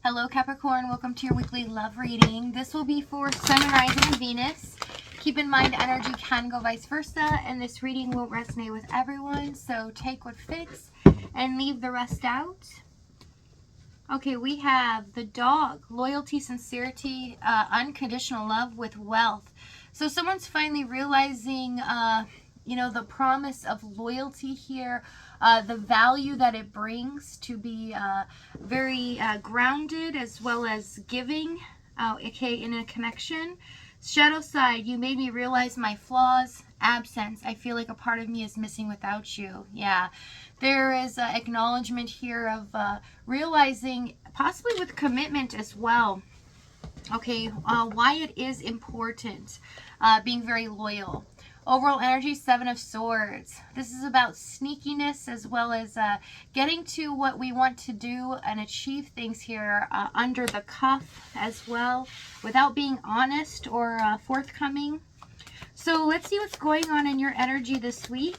Hello Capricorn, welcome to your weekly love reading. This will be for Sun, Rising, and Venus. Keep in mind energy can go vice versa, and this reading won't resonate with everyone, so take what fits and leave the rest out. Okay, we have the dog, loyalty, sincerity, unconditional love with wealth. So someone's finally realizing the promise of loyalty here, the value that it brings to be very grounded as well as giving, okay, in a connection. Shadow side, you made me realize my flaws. Absence, I feel like a part of me is missing without you. Yeah, there is acknowledgement here of realizing, possibly with commitment as well, okay, why it is important being very loyal. Overall energy, Seven of Swords. This is about sneakiness as well as getting to what we want to do and achieve things here under the cuff as well, without being honest or forthcoming. So let's see what's going on in your energy this week.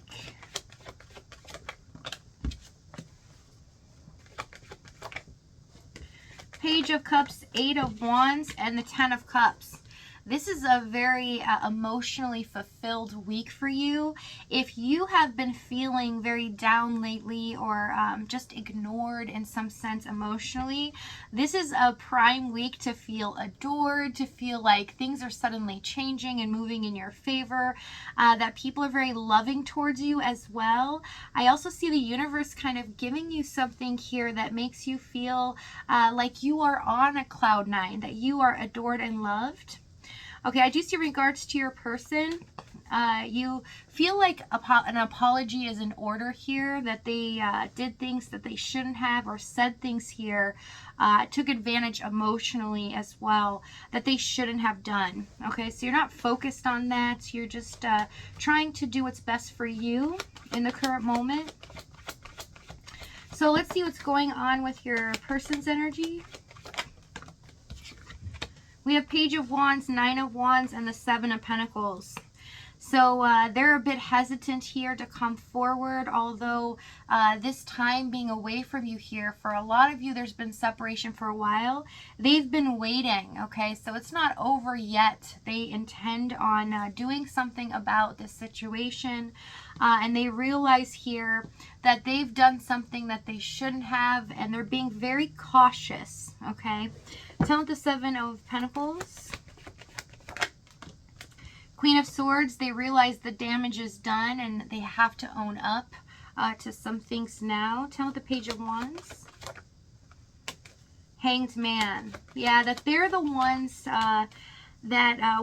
Page of Cups, Eight of Wands, and the Ten of Cups. This is a very emotionally fulfilled week for you. If you have been feeling very down lately or just ignored in some sense emotionally, this is a prime week to feel adored, to feel like things are suddenly changing and moving in your favor, that people are very loving towards you as well. I also see the universe kind of giving you something here that makes you feel like you are on a cloud nine, that you are adored and loved. Okay, I do see regards to your person. You feel like an apology is in order here, that they did things that they shouldn't have or said things here, took advantage emotionally as well, that they shouldn't have done. Okay, so you're not focused on that. You're just trying to do what's best for you in the current moment. So let's see what's going on with your person's energy. We have Page of Wands, Nine of Wands, and the Seven of Pentacles. So they're a bit hesitant here to come forward, although this time being away from you here, for a lot of you, there's been separation for a while. They've been waiting, okay? So it's not over yet. They intend on doing something about this situation, and they realize here that they've done something that they shouldn't have, and they're being very cautious, okay? Tell me the Seven of Pentacles. Queen of Swords, they realize the damage is done and they have to own up to some things now. Tell me the Page of Wands. Hanged Man. Yeah, that they're the ones that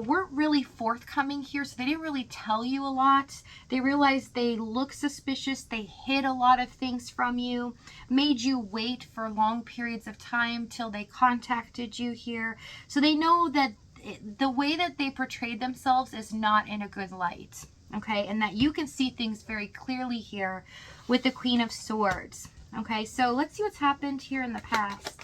weren't really forthcoming here, so they didn't really tell you a lot. They realized they look suspicious, they hid a lot of things from you, made you wait for long periods of time till they contacted you here. So they know that the way that they portrayed themselves is not in a good light, okay? And that you can see things very clearly here with the Queen of Swords, okay? So let's see what's happened here in the past.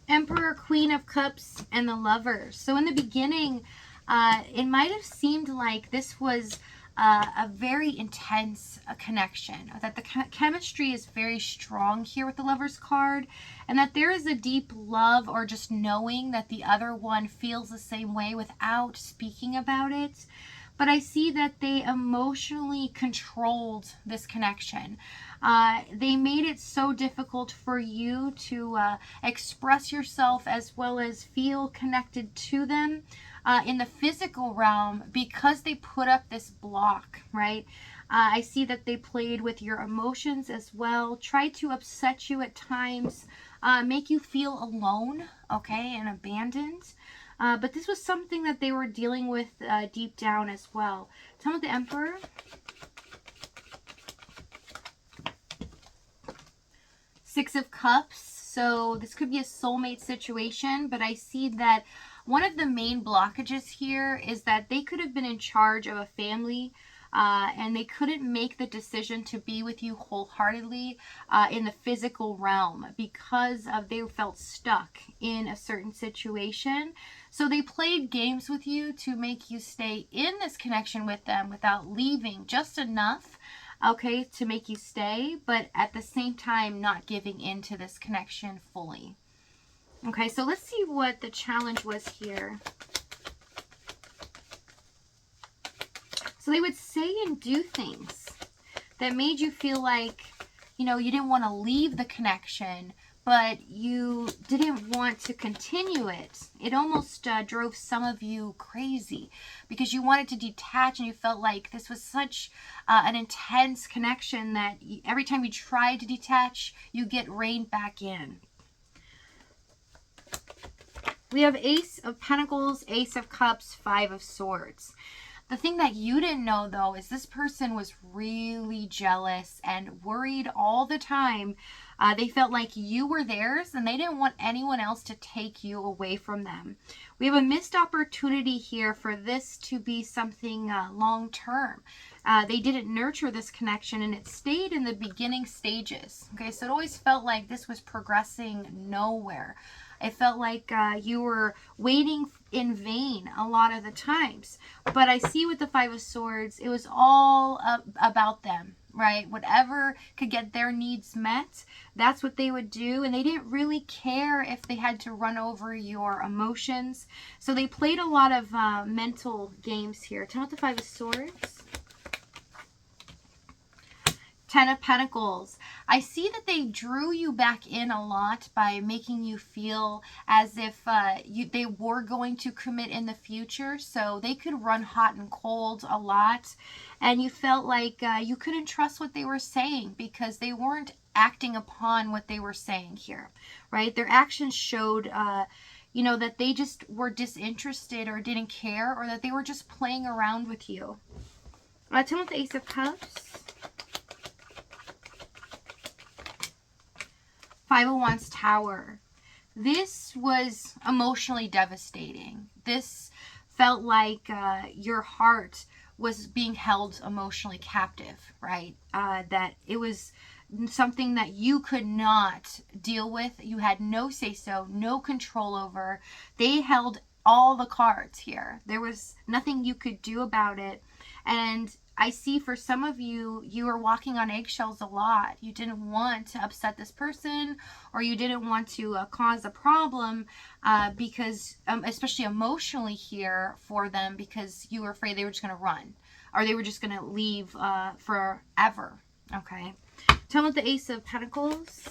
Emperor, Queen of Cups, and the Lovers. So in the beginning, it might have seemed like this was a very intense connection, that the chemistry is very strong here with the Lovers card, and that there is a deep love or just knowing that the other one feels the same way without speaking about it. But I see that they emotionally controlled this connection. They made it so difficult for you to express yourself as well as feel connected to them in the physical realm, because they put up this block, right? I see that they played with your emotions as well, tried to upset you at times, make you feel alone, okay, and abandoned. But this was something that they were dealing with deep down as well. Tell me the Emperor. Six of Cups. So this could be a soulmate situation, but I see that one of the main blockages here is that they could have been in charge of a family, and they couldn't make the decision to be with you wholeheartedly in the physical realm because of they felt stuck in a certain situation. So they played games with you to make you stay in this connection with them without leaving, just enough okay, to make you stay, but at the same time not giving into this connection fully. Okay, so let's see what the challenge was here. So they would say and do things that made you feel like, you know, you didn't want to leave the connection, but you didn't want to continue it. It almost drove some of you crazy because you wanted to detach, and you felt like this was such an intense connection that every time you tried to detach, you get reined back in. We have Ace of Pentacles, Ace of Cups, Five of Swords. The thing that you didn't know, though, is this person was really jealous and worried all the time. They felt like you were theirs, and they didn't want anyone else to take you away from them. We have a missed opportunity here for this to be something long-term. They didn't nurture this connection, and it stayed in the beginning stages. Okay, so it always felt like this was progressing nowhere. It felt like you were waiting in vain a lot of the times. But I see with the Five of Swords, it was all about them, right? Whatever could get their needs met, that's what they would do. And they didn't really care if they had to run over your emotions. So they played a lot of mental games here. Tell me what the Five of Swords. Ten of Pentacles. I see that they drew you back in a lot by making you feel as if they were going to commit in the future. So they could run hot and cold a lot. And you felt like you couldn't trust what they were saying because they weren't acting upon what they were saying here, right? Their actions showed you know, that they just were disinterested or didn't care, or that they were just playing around with you. Tell me what the Ace of Cups. Five of Wands, Tower. This was emotionally devastating. This felt like your heart was being held emotionally captive, right? That it was something that you could not deal with. You had no say-so, no control over. They held all the cards here. There was nothing you could do about it. And I see for some of you, you were walking on eggshells a lot. You didn't want to upset this person, or you didn't want to cause a problem because, especially emotionally here for them, because you were afraid they were just going to run, or they were just going to leave forever. Okay. Tell me what the Ace of Pentacles.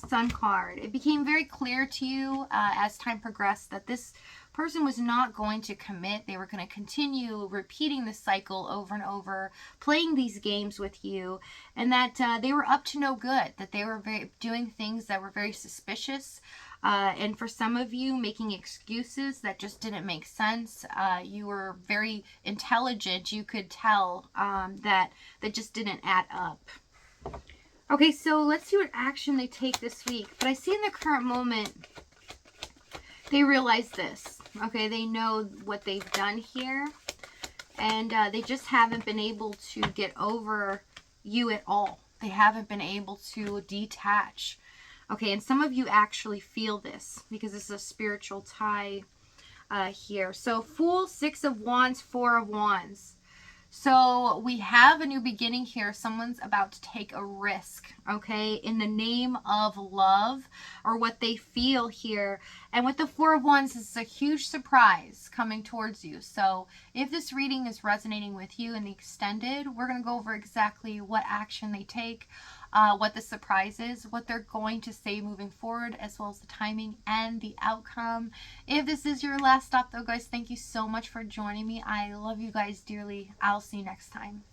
Sun card. It became very clear to you as time progressed that this person was not going to commit. They were going to continue repeating the cycle over and over, playing these games with you, and that they were up to no good, that they were doing things that were very suspicious, and for some of you, making excuses that just didn't make sense. You were very intelligent. You could tell that just didn't add up. Okay, so let's see what action they take this week. But I see in the current moment, they realize this. Okay, they know what they've done here. And they just haven't been able to get over you at all. They haven't been able to detach. Okay, and some of you actually feel this because this is a spiritual tie here. So Fool, Six of Wands, Four of Wands. So we have a new beginning here. Someone's about to take a risk, okay, in the name of love, or what they feel here. And with the Four of Wands, this is a huge surprise coming towards you. So if this reading is resonating with you in the extended, we're going to go over exactly what action they take, what the surprise is, what they're going to say moving forward, as well as the timing and the outcome. If this is your last stop, though, guys, thank you so much for joining me. I love you guys dearly. I'll see you next time.